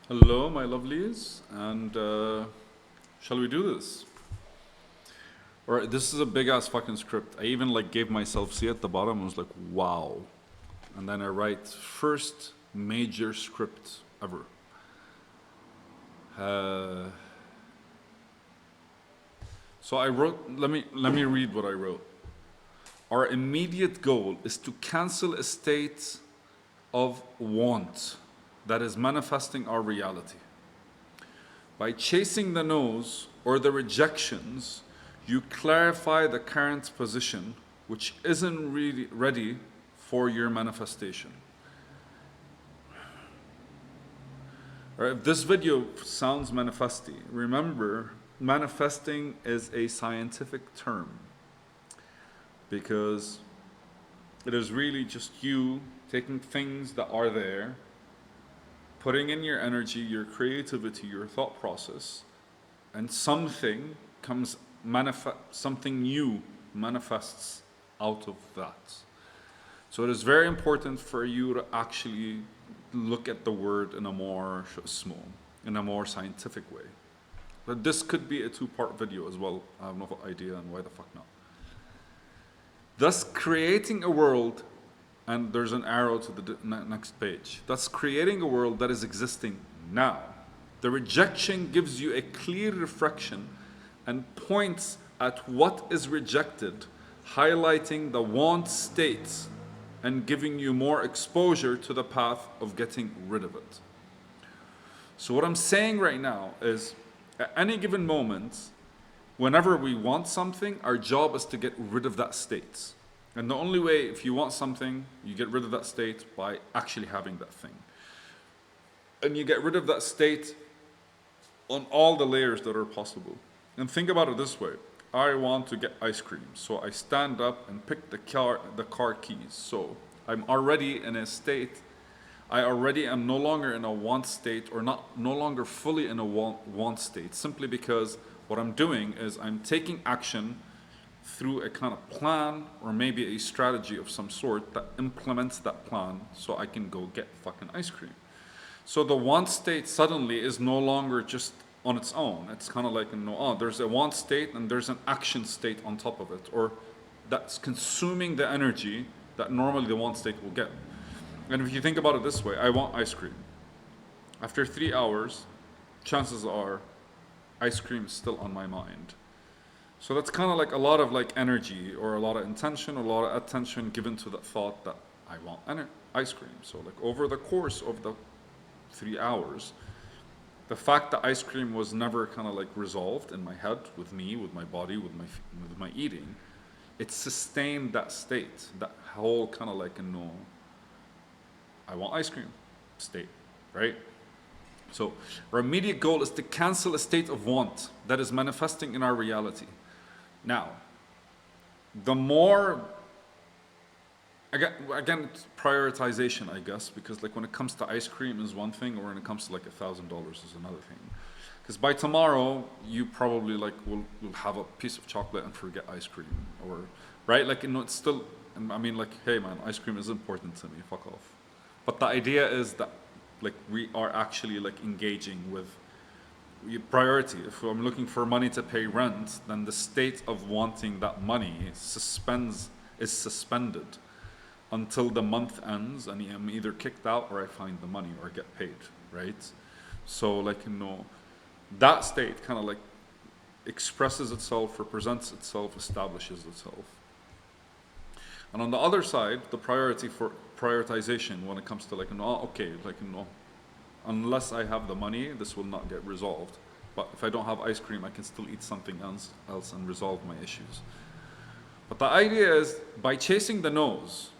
Hello, my lovelies, and shall we do this? Alright, this is a big ass fucking script. I even like gave myself C at the bottom. I was like, wow. And then I write first major script ever. So I wrote. Let me read what I wrote. Our immediate goal is to cancel a state of want that is manifesting our reality. By chasing the no's or the rejections, you clarify the current position which isn't really ready for your manifestation. Right, if this video sounds manifesty, remember, manifesting is a scientific term because it is really just you taking things that are there, putting in your energy, your creativity, your thought process, and something something new manifests out of that. So it is very important for you to actually look at the word in a more scientific way. But this could be a two-part video as well. I have no idea, and why the fuck not. Thus creating a world, and there's an arrow to the next page. Thus creating a world that is existing now. The rejection gives you a clear reflection and points at what is rejected, highlighting the want states and giving you more exposure to the path of getting rid of it. So what I'm saying right now is, at any given moment, whenever we want something, our job is to get rid of that state. And the only way, if you want something, you get rid of that state by actually having that thing. And you get rid of that state on all the layers that are possible. And think about it this way. I want to get ice cream. So I stand up and pick the car keys. So I'm already in a state, I already am no longer in a want state, or no longer fully in a want state, simply because what I'm doing is I'm taking action through a kind of plan or maybe a strategy of some sort that implements that plan so I can go get fucking ice cream. So the want state suddenly is no longer just on its own. It's kind of like, there's a want state and there's an action state on top of it, or that's consuming the energy that normally the want state will get. And if you think about it this way, I want ice cream. After 3 hours, chances are ice cream is still on my mind. So that's kind of like a lot of like energy or a lot of intention or a lot of attention given to that thought that I want ice cream. So like over the course of the 3 hours, the fact that ice cream was never kind of like resolved in my head, with me, with my body, with my eating, it sustained that state, that whole kind of like I want ice cream state, right? So our immediate goal is to cancel a state of want that is manifesting in our reality. Now, the more, again, it's prioritization, I guess, because like when it comes to ice cream is one thing, or when it comes to like $1,000 is another thing. Because by tomorrow, you probably like will have a piece of chocolate and forget ice cream, or, right? Like, it's still, I mean, like, hey man, ice cream is important to me, fuck off. But the idea is that like we are actually like engaging with priority. If I'm looking for money to pay rent, then the state of wanting that money is suspended until the month ends and I'm either kicked out or I find the money or get paid, right? So like, that state kind of like expresses itself, represents itself, establishes itself. And on the other side, the priority for prioritization when it comes to like, unless I have the money, this will not get resolved. But if I don't have ice cream, I can still eat something else and resolve my issues. But the idea is, by chasing the no's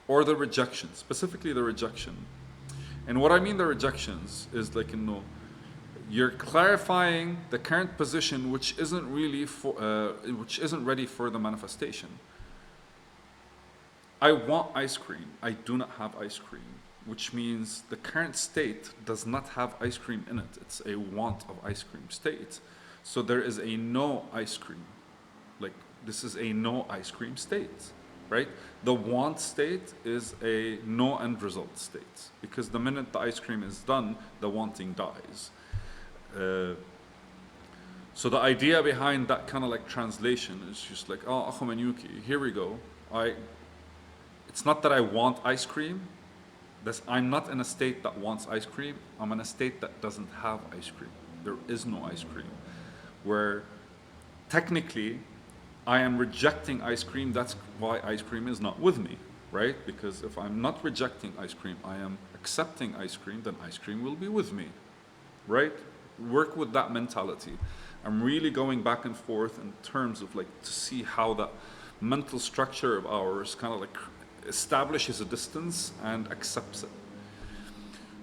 or the rejection, specifically the rejection, and what I mean the rejections is like, you're clarifying the current position which isn't ready for the manifestation. I want ice cream. I do not have ice cream, which means the current state does not have ice cream in it. It's a want of ice cream state. So there is a no ice cream. Like, this is a no ice cream state. right? The want state is a no end result state, because the minute the ice cream is done, the wanting dies. So the idea behind that kind of like translation is just like, oh, Akho Manyuki, here we go. It's not that I want ice cream. I'm not in a state that wants ice cream. I'm in a state that doesn't have ice cream. There is no ice cream. Where technically I am rejecting ice cream. That's why ice cream is not with me, right? Because if I'm not rejecting ice cream, I am accepting ice cream, then ice cream will be with me, right? Work with that mentality. I'm really going back and forth in terms of like to see how that mental structure of ours kind of like establishes a distance and accepts it.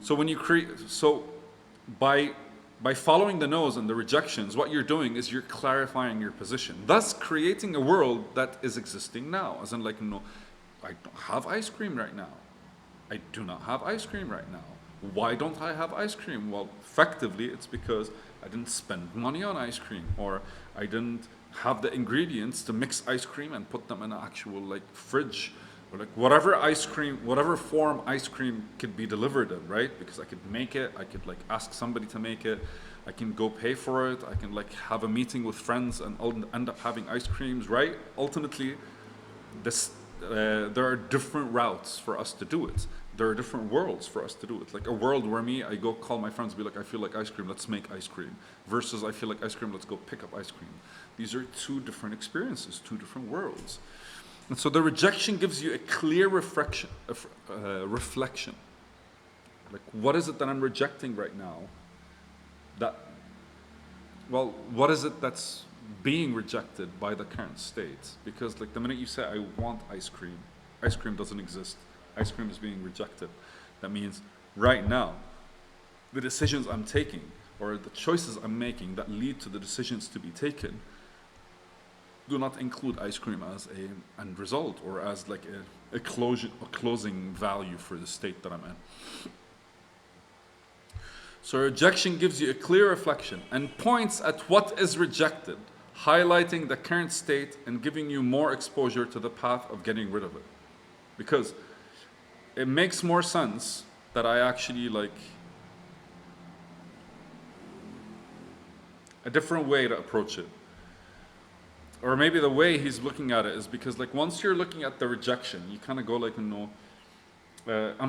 So when you by following the no's and the rejections, what you're doing is you're clarifying your position, thus creating a world that is existing now. As in like, no, I don't have ice cream right now. I do not have ice cream right now. Why don't I have ice cream? Well, effectively, it's because I didn't spend money on ice cream, or I didn't have the ingredients to mix ice cream and put them in an actual like fridge, or like whatever ice cream, whatever form ice cream could be delivered in, right? Because I could make it, I could like ask somebody to make it, I can go pay for it, I can like have a meeting with friends and end up having ice creams, right? Ultimately, there are different routes for us to do it. There are different worlds for us to do it. Like a world where I go call my friends, be like, I feel like ice cream, let's make ice cream. Versus I feel like ice cream, let's go pick up ice cream. These are two different experiences, two different worlds. And so the rejection gives you a clear reflection. Like, what is it that I'm rejecting right now? What is it that's being rejected by the current state? Because like the minute you say, I want ice cream doesn't exist. Ice cream is being rejected. That means right now, the decisions I'm taking or the choices I'm making that lead to the decisions to be taken do not include ice cream as an end result or as like a closing value for the state that I'm in. So rejection gives you a clear reflection and points at what is rejected, highlighting the current state and giving you more exposure to the path of getting rid of it. Because it makes more sense that I actually like a different way to approach it. Or maybe the way he's looking at it is because like once you're looking at the rejection, you kind of go like, am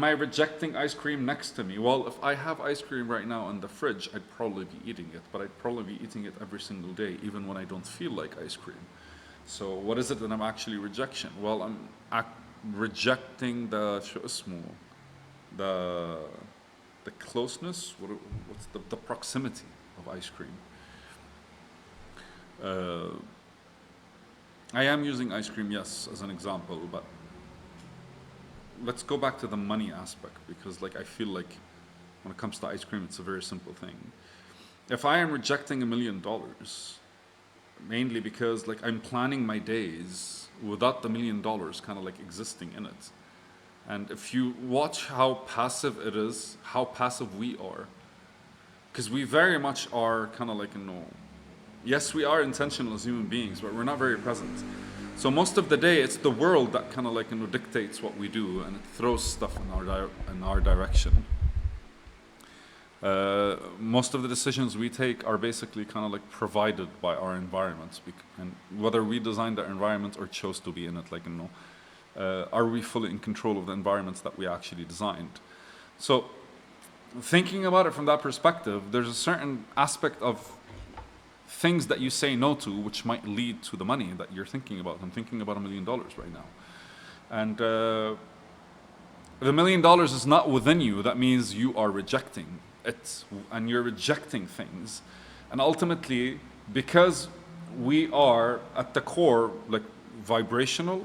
I rejecting ice cream next to me? Well, if I have ice cream right now in the fridge, I'd probably be eating it, but I'd probably be eating it every single day, even when I don't feel like ice cream. So what is it that I'm actually rejection? Well, I'm rejecting the closeness, what's the proximity of ice cream. I am using ice cream, yes, as an example, but let's go back to the money aspect, because like I feel like when it comes to ice cream, it's a very simple thing. If I am rejecting $1 million, mainly because like I'm planning my days without the $1 million kind of like existing in it. And if you watch how passive it is, how passive we are, because we very much are kind of like, yes, we are intentional as human beings, but we're not very present. So most of the day, it's the world that kind of like dictates what we do, and it throws stuff in our direction. Most of the decisions we take are basically kind of like provided by our environments, and whether we designed the environment or chose to be in it, like are we fully in control of the environments that we actually designed? So thinking about it from that perspective, there's a certain aspect of things that you say no to which might lead to the money that you're thinking about. I'm thinking about $1 million right now. And the $1 million is not within you. That means you are rejecting it, and you're rejecting things. And ultimately, because we are at the core like vibrational,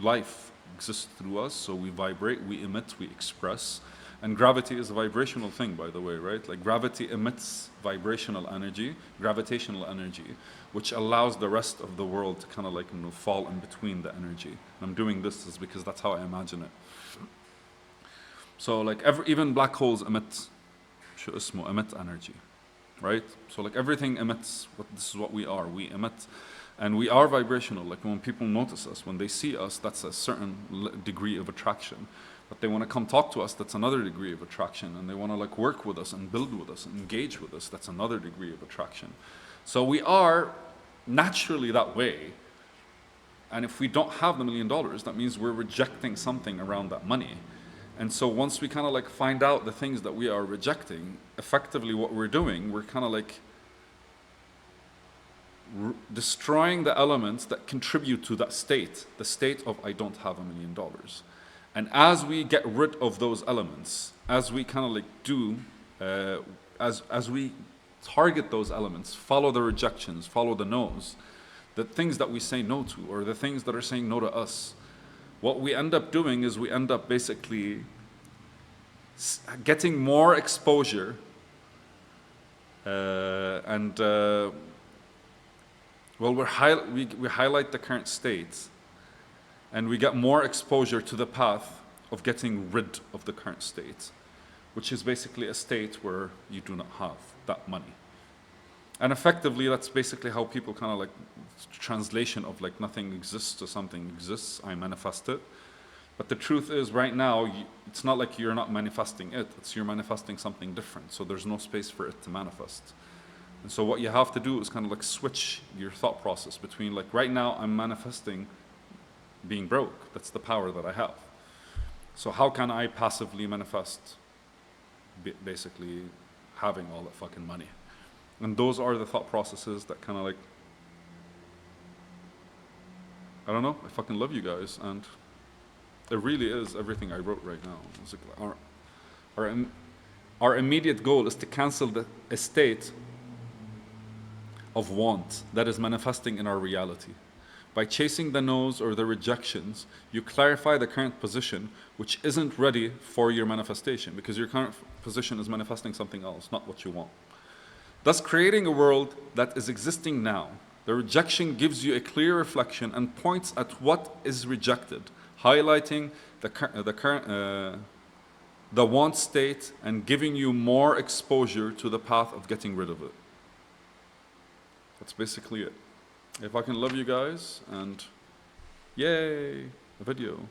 life exists through us, so we vibrate, we emit, we express. And gravity is a vibrational thing, by the way, right? Like gravity emits vibrational energy, gravitational energy, which allows the rest of the world to kind of like fall in between the energy. And I'm doing this is because that's how I imagine it. So like even black holes emit energy, right? So like everything emits. This is what we are. We emit And we are vibrational. Like when people notice us, when they see us, that's a certain degree of attraction. But they want to come talk to us, that's another degree of attraction. And they want to like work with us and build with us and engage with us, that's another degree of attraction. So we are naturally that way. And if we don't have the $1 million, that means we're rejecting something around that money. And so once we kind of like find out the things that we are rejecting, effectively what we're doing, we're kind of like destroying the elements that contribute to that state, the state of I don't have $1 million. And as we get rid of those elements, as we kind of like do, as we target those elements, follow the rejections, follow the no's, the things that we say no to, or the things that are saying no to us, what we end up doing is we end up basically getting more exposure well, we highlight the current state, and we get more exposure to the path of getting rid of the current state, which is basically a state where you do not have that money. And effectively, that's basically how people kind of like, translation of like nothing exists to something exists, I manifest it. But the truth is right now, it's not like you're not manifesting it, it's you're manifesting something different. So there's no space for it to manifest. And so what you have to do is kind of like switch your thought process between like right now I'm manifesting being broke. That's the power that I have. So how can I passively manifest basically having all that fucking money? And those are the thought processes that kind of like, I don't know, I fucking love you guys. And it really is everything I wrote right now. It's like our immediate goal is to cancel a state of want that is manifesting in our reality. By chasing the no's or the rejections, you clarify the current position which isn't ready for your manifestation, because your current position is manifesting something else, not what you want. Thus creating a world that is existing now. The rejection gives you a clear reflection and points at what is rejected, highlighting the want state and giving you more exposure to the path of getting rid of it. That's basically it. If I can love you guys, and yay, a video.